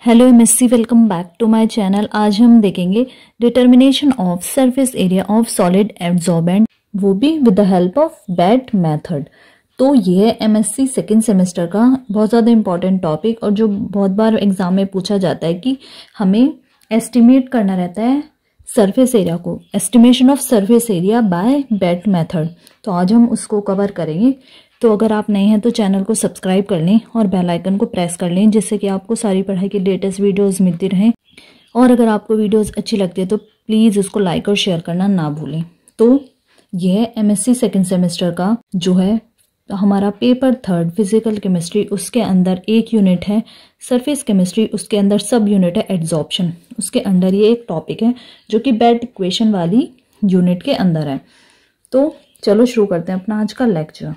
Hello MSc, welcome back to my channel. आज हम देखेंगे determination of surface area of solid adsorbent, वो भी with the help of BET method. तो ये है एमएससी सेकेंड सेमेस्टर का बहुत ज़्यादा इंपॉर्टेंट टॉपिक और जो बहुत बार एग्जाम में पूछा जाता है कि हमें एस्टिमेट करना रहता है सरफेस एरिया को, estimation of surface area by BET method. तो आज हम उसको कवर करेंगे। तो अगर आप नए हैं तो चैनल को सब्सक्राइब कर लें और बेल आइकन को प्रेस कर लें, जिससे कि आपको सारी पढ़ाई की लेटेस्ट वीडियोस मिलती रहें। और अगर आपको वीडियोस अच्छी लगती है तो प्लीज़ इसको लाइक और शेयर करना ना भूलें। तो यह एमएससी सेकेंड सेमेस्टर का जो है हमारा पेपर थर्ड फिजिकल केमिस्ट्री, उसके अंदर एक यूनिट है सरफेस केमिस्ट्री, उसके अंदर सब यूनिट है एड्सॉर्प्शन। उसके अंदर ये एक टॉपिक है जो कि बेट इक्वेशन वाली यूनिट के अंदर है। तो चलो शुरू करते हैं अपना आज का lecture.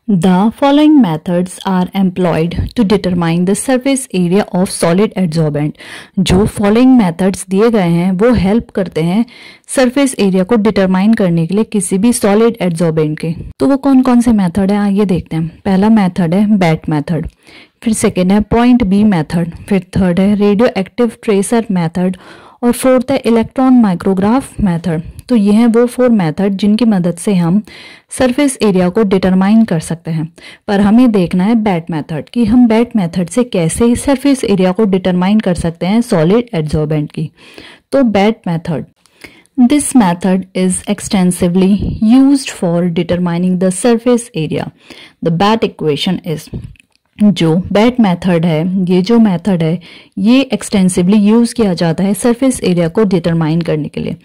The following methods are employed to determine the surface area of solid adsorbent। जो following methods दिए गए हैं वो हेल्प करते हैं सरफेस एरिया को डिटरमाइन करने के लिए किसी भी सॉलिड एडसॉर्बेंट के। तो वो कौन कौन से मेथड है आइए देखते हैं। पहला मेथड है बेट मेथड, फिर सेकेंड है पॉइंट बी मेथड, फिर थर्ड है रेडियो एक्टिव ट्रेसर मेथड और फोर्थ है इलेक्ट्रॉन माइक्रोग्राफ मेथड। तो ये हैं वो 4 मेथड जिनकी मदद से हम सरफेस एरिया को डिटरमाइन कर सकते हैं। पर हमें देखना है बेट मेथड कि हम बेट मेथड से कैसे सरफेस एरिया को डिटरमाइन कर सकते हैं सॉलिड एडसॉर्बेंट की। तो BET method, this method is extensively used for determining the surface area. The BET equation is, जो बेट मेथड है, ये जो मेथड है ये एक्सटेंसिवली यूज किया जाता है सरफेस एरिया को डिटरमाइन करने के लिए।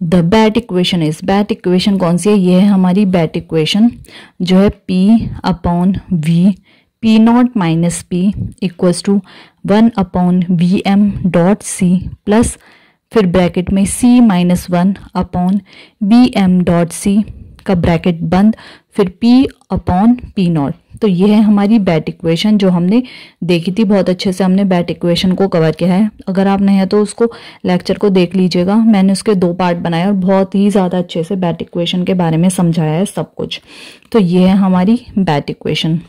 The BET equation is, BET equation कौन सी है? ये है हमारी बेट इक्वेशन जो है P/V P not minus P equals to 1/VM dot C plus फिर ब्रैकेट में C-1/BM डॉट C का ब्रैकेट बंद, फिर P/P नॉट। तो ये है हमारी बेट इक्वेशन जो हमने देखी थी। बहुत अच्छे से हमने बेट इक्वेशन को कवर किया है। अगर आप नए हैं तो उसको लेक्चर को देख लीजिएगा। मैंने उसके 2 पार्ट बनाए और बहुत ही ज़्यादा अच्छे से बेट इक्वेशन के बारे में समझाया है सब कुछ। तो ये है हमारी BET equation.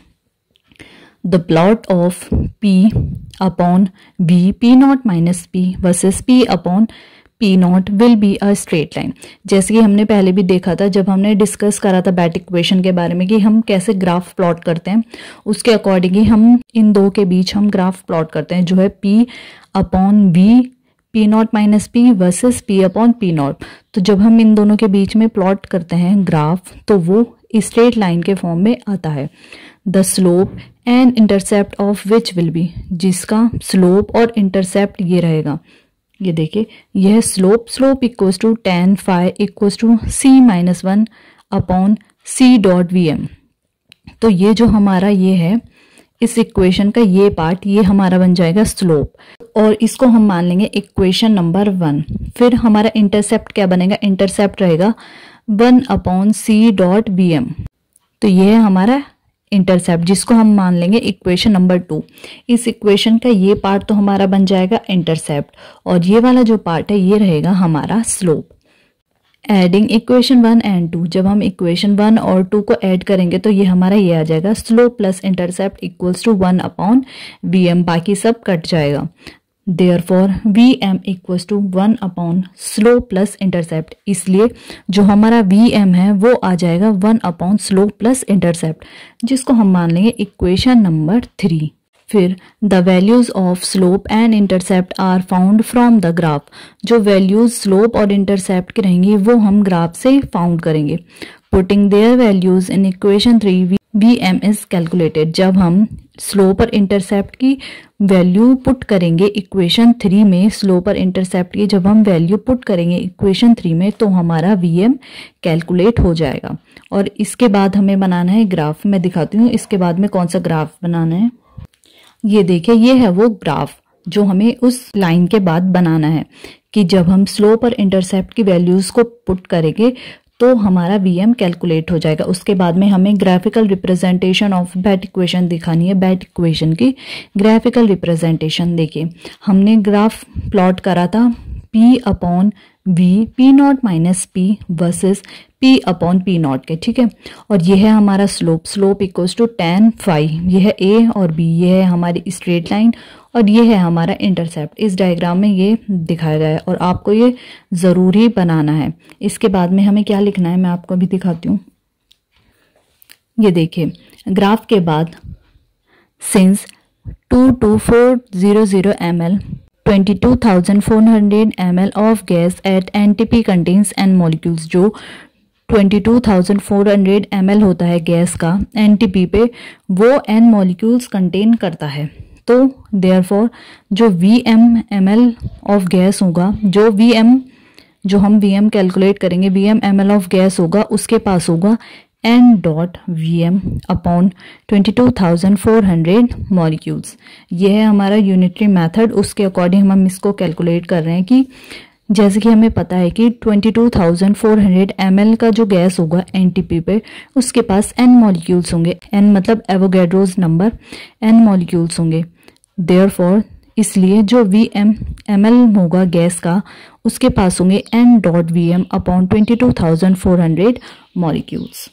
The plot of P/V P not minus P versus P/P not will be a straight line. जैसे कि हमने पहले भी देखा था जब हमने डिस्कस करा था बेट इक्वेशन के बारे में कि हम कैसे ग्राफ प्लॉट करते हैं, उसके अकॉर्डिंग ही हम इन दो के बीच हम ग्राफ प्लॉट करते हैं जो है P/V P not minus P versus P/P not. तो जब हम इन दोनों के बीच में प्लॉट करते हैं ग्राफ तो वो स्ट्रेट लाइन के फॉर्म में आता है। The slope and intercept of which will be, जिसका स्लोप और इंटरसेप्ट ये रहेगा। ये देखिए यह slope equals to tan phi equals to C-1/C.Vm। तो ये जो हमारा ये है इस इक्वेशन का ये पार्ट, ये हमारा बन जाएगा स्लोप और इसको हम मान लेंगे इक्वेशन नंबर 1। फिर हमारा इंटरसेप्ट क्या बनेगा? इंटरसेप्ट रहेगा 1/C.Vm। तो ये है हमारा इंटरसेप्ट जिसको हम मान लेंगे इक्वेशन नंबर 2। इस इक्वेशन का ये पार्ट तो हमारा बन जाएगा इंटरसेप्ट और ये वाला जो पार्ट है ये रहेगा हमारा स्लोप। एडिंग इक्वेशन 1 एंड 2, जब हम इक्वेशन 1 और 2 को ऐड करेंगे तो ये हमारा ये आ जाएगा slope plus intercept equals to 1/VM। बाकी सब कट जाएगा। Therefore VM इक्वल्स टू 1/स्लोप प्लस इंटरसेप्ट। इसलिए जो हमारा VM है वो आ जाएगा 1/स्लोप प्लस इंटरसेप्ट, जिसको हम मान लेंगे इक्वेशन नंबर 3। फिर the values of slope and intercept are found from the graph. जो वैल्यूज स्लोप और इंटरसेप्ट की रहेंगी वो हम ग्राफ से फाउंड करेंगे। Putting their values in equation 3 VM is calculated. जब हम स्लोप और इंटरसेप्ट की वैल्यू पुट करेंगे इक्वेशन 3 में, स्लोप और इंटरसेप्ट की जब हम वैल्यू पुट करेंगे इक्वेशन 3 में तो हमारा VM कैलकुलेट हो जाएगा। और इसके बाद हमें बनाना है ग्राफ। मैं दिखाती हूँ इसके बाद में कौन सा ग्राफ बनाना है। ये देखिए ये है वो ग्राफ जो हमें उस लाइन के बाद बनाना है कि जब हम स्लोप और इंटरसेप्ट की वैल्यूज को पुट करेंगे तो हमारा VM कैलकुलेट हो जाएगा। उसके बाद में हमें graphical representation of BET equation दिखानी है। बेट इक्वेशन की ग्राफिकल रिप्रेजेंटेशन देखिए, हमने ग्राफ प्लॉट करा था P/V V P nought minus P versus P upon P nought के, ठीक है। और ये है हमारा slope equals to tan phi, ये है ए और बी, ये है हमारी स्ट्रेट लाइन और ये है हमारा इंटरसेप्ट। इस डायग्राम में ये दिखाया गया है और आपको ये ज़रूरी बनाना है। इसके बाद में हमें क्या लिखना है मैं आपको अभी दिखाती हूँ। ये देखिए ग्राफ के बाद since 22400 ml 22,400 ml of gas at NTP contains n molecules, जो 22,400 ml होता है गैस का NTP पे, वो n मॉलिक्यूल्स कंटेन करता है। तो देयरफॉर जो ml ऑफ गैस होगा, जो हम Vm कैलकुलेट करेंगे, ml ऑफ गैस होगा, उसके पास होगा n dot Vm upon 22,400 molecules. ये है हमारा यूनिटरी मेथड, उसके अकॉर्डिंग हम इसको कैलकुलेट कर रहे हैं कि जैसे कि हमें पता है कि 22,400 ml का जो गैस होगा NTP पे, उसके पास n मॉलिक्यूल्स होंगे, n मतलब एवोगैड्रोज नंबर, n मॉलिक्यूल्स होंगे। देयरफॉर इसलिए जो ml होगा गैस का, उसके पास होंगे n dot Vm upon 22,400 molecules.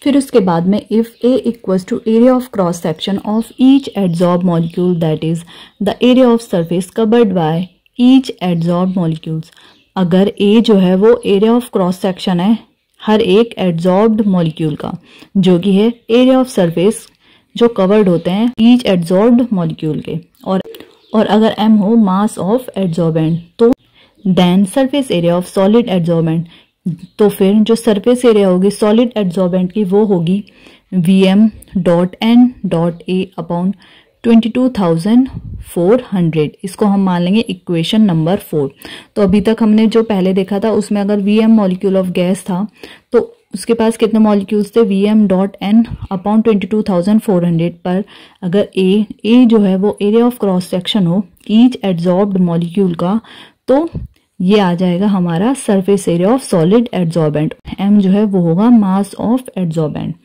फिर उसके बाद में if A equals to area of cross section of each adsorb molecule that is the area of surface covered by each adsorb molecules, अगर A जो है वो एरिया ऑफ क्रॉस सेक्शन है हर एक एडजॉर्ब्ड मॉलिक्यूल का, जो कि है एरिया ऑफ सरफेस जो कवर्ड होते हैं ईच एडजॉर्ब्ड मॉलिक्यूल के, और अगर M हो मास ऑफ एडजॉर्बेंट, तो then surface area of solid adsorbent, तो फिर जो सरफेस एरिया होगी सॉलिड एडजॉर्बेंट की वो होगी Vm dot n dot A upon 22,400। इसको हम मान लेंगे इक्वेशन नंबर 4। तो अभी तक हमने जो पहले देखा था उसमें अगर Vm मॉलिक्यूल ऑफ गैस था तो उसके पास कितने मॉलिक्यूल्स थे, Vm डॉट n अपॉन 22,400 पर अगर A जो है वो एरिया ऑफ क्रॉस सेक्शन हो ईच एडजॉर्ब्ड मॉलिक्यूल का, तो ये आ जाएगा हमारा surface area of solid adsorbent. M जो है वो होगा मास ऑफ एडजॉर्बेंट।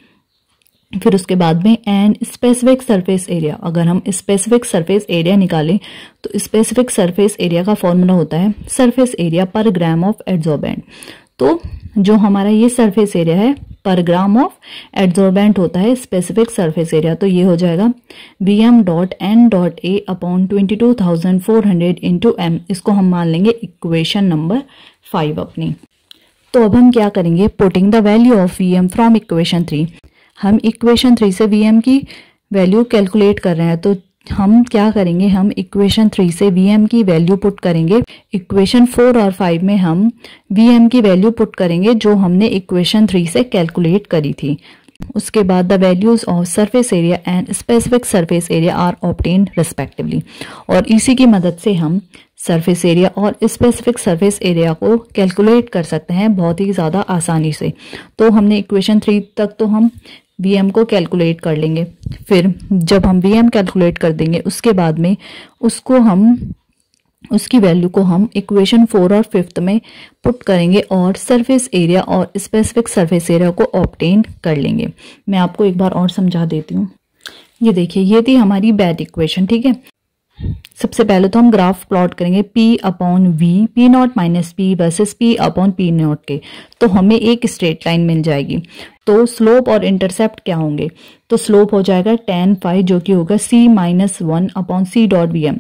फिर उसके बाद में एन स्पेसिफिक सरफेस एरिया, अगर हम स्पेसिफिक सरफेस एरिया निकालें तो स्पेसिफिक सरफेस एरिया का फॉर्मूला होता है सरफेस एरिया पर ग्राम ऑफ एडजॉर्बेंट। तो जो हमारा ये सरफेस एरिया है पर ग्राम ऑफ एडजॉर्बेंट होता है स्पेसिफिक सरफेस एरिया, तो ये हो जाएगा Vm dot n dot A upon 22,400 into M। इसको हम मान लेंगे इक्वेशन नंबर 5 अपनी। तो अब हम क्या करेंगे, putting the value of Vm from equation 3। हम इक्वेशन 3 से Vm की वैल्यू कैलकुलेट कर रहे हैं, तो हम क्या करेंगे, हम इक्वेशन 3 से Vm की वैल्यू पुट करेंगे। इक्वेशन 4 और 5 में हम Vm की वैल्यू पुट करेंगे जो हमने इक्वेशन 3 से कैलकुलेट करी थी। उसके बाद the values of surface area and specific surface area are obtained respectively, और इसी की मदद से हम सरफेस एरिया और स्पेसिफिक सरफेस एरिया को कैलकुलेट कर सकते हैं बहुत ही ज़्यादा आसानी से। तो हमने इक्वेशन 3 तक तो हम Vm को कैलकुलेट कर लेंगे, फिर जब हम Vm कैलकुलेट कर देंगे उसके बाद में उसकी वैल्यू को हम इक्वेशन 4 और 5 में पुट करेंगे और सरफेस एरिया और स्पेसिफिक सरफेस एरिया को ऑब्टेन कर लेंगे। मैं आपको एक बार और समझा देती हूँ। ये देखिए, ये थी हमारी बैट इक्वेशन, ठीक है। सबसे पहले तो हम ग्राफ प्लॉट करेंगे P upon V, P not minus P versus P upon P not के, तो हमें एक स्ट्रेट लाइन मिल जाएगी। तो स्लोप और इंटरसेप्ट क्या होंगे, तो स्लोप हो जाएगा tan फाई जो कि होगा C minus 1 upon C dot Vm,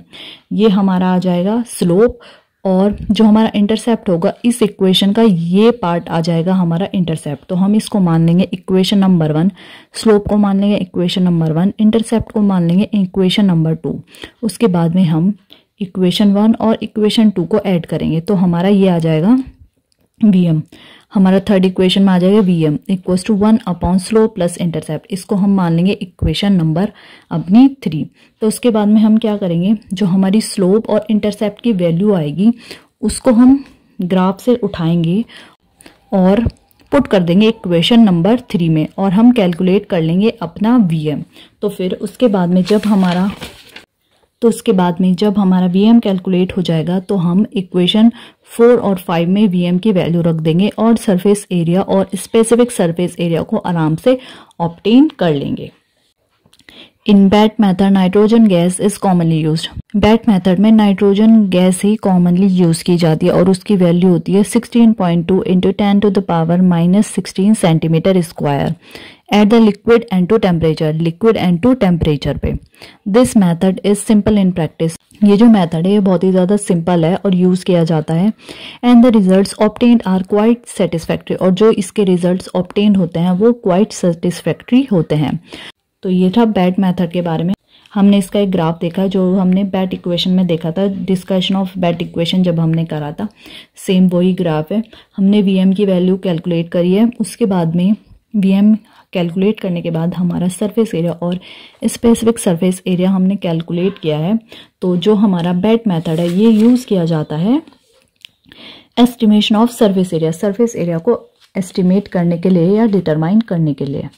ये हमारा आ जाएगा स्लोप, और जो हमारा इंटरसेप्ट होगा इस इक्वेशन का ये पार्ट आ जाएगा हमारा इंटरसेप्ट। तो हम इसको मान लेंगे इक्वेशन नंबर 1, स्लोप को मान लेंगे इक्वेशन नंबर 1, इंटरसेप्ट को मान लेंगे इक्वेशन नंबर 2। उसके बाद में हम इक्वेशन 1 और इक्वेशन 2 को ऐड करेंगे, तो हमारा ये आ जाएगा Vm, हमारा थर्ड इक्वेशन में आ जाएगा Vm equals to 1 upon slope plus intercept. इसको हम मान लेंगे इक्वेशन नंबर अपनी 3। तो उसके बाद में हम क्या करेंगे, जो हमारी स्लोप और इंटरसेप्ट की वैल्यू आएगी उसको हम ग्राफ से उठाएंगे और पुट कर देंगे इक्वेशन नंबर 3 में, और हम कैलकुलेट कर लेंगे अपना Vm। तो फिर उसके बाद में जब हमारा Vm कैलकुलेट हो जाएगा तो हम इक्वेशन 4 और 5 में Vm की वैल्यू रख देंगे और सरफेस एरिया और स्पेसिफिक सरफेस एरिया को आराम से ऑब्टेन कर लेंगे। In BET method nitrogen gas is commonly used. BET method में नाइट्रोजन गैस ही कॉमनली यूज की जाती है और उसकी वैल्यू होती है 16.2 into 10⁻⁻16 centimetre square at the liquid N2 temperature, liquid N2 temperature पे। This method is simple in practice. ये जो मेथड है ये बहुत ही ज़्यादा सिंपल है और यूज़ किया जाता है। And the results obtained are quite satisfactory, और जो इसके रिजल्ट्स ऑब्टेन होते हैं वो क्वाइट सेटिस्फैक्ट्री होते हैं। तो ये था बैट मेथड के बारे में। हमने इसका एक ग्राफ देखा जो हमने बैट इक्वेशन में देखा था, डिस्कशन ऑफ बैट इक्वेशन जब हमने करा था, सेम वही ग्राफ है। हमने वीएम की वैल्यू कैलकुलेट करी है, उसके बाद में वीएम कैलकुलेट करने के बाद हमारा सरफेस एरिया और स्पेसिफिक सरफेस एरिया हमने कैलकुलेट किया है। तो जो हमारा बैट मेथड है ये यूज़ किया जाता है एस्टिमेशन ऑफ सरफेस एरिया को एस्टिमेट करने के लिए या डिटरमाइन करने के लिए।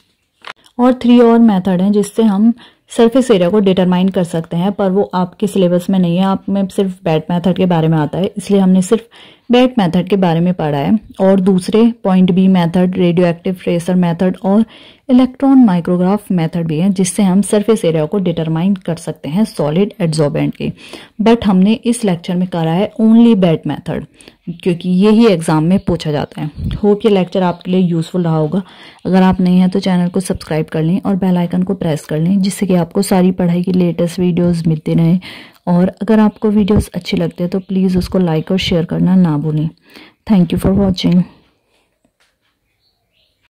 और 3 और मेथड हैं जिससे हम सरफेस एरिया को डिटरमाइन कर सकते हैं, पर वो आपके सिलेबस में नहीं है, आप में सिर्फ बैट मेथड के बारे में आता है, इसलिए हमने सिर्फ बैट मेथड के बारे में पढ़ा है। और दूसरे point B method, radio active tracer method और इलेक्ट्रॉन माइक्रोग्राफ मेथड भी हैं जिससे हम सरफेस एरिया को डिटरमाइन कर सकते हैं सॉलिड एडसॉर्बेंट की। बट हमने इस लेक्चर में करा है ओनली बैट मेथड क्योंकि यही एग्जाम में पूछा जाता है। होप ये लेक्चर आपके लिए यूजफुल रहा होगा। अगर आप नहीं हैं तो चैनल को सब्सक्राइब कर लें और बेल आइकन को प्रेस कर लें जिससे कि आपको सारी पढ़ाई की लेटेस्ट वीडियोस मिलती रहें। और अगर आपको वीडियोस अच्छी लगती है तो प्लीज़ उसको लाइक और शेयर करना ना भूलें। Thank you for watching.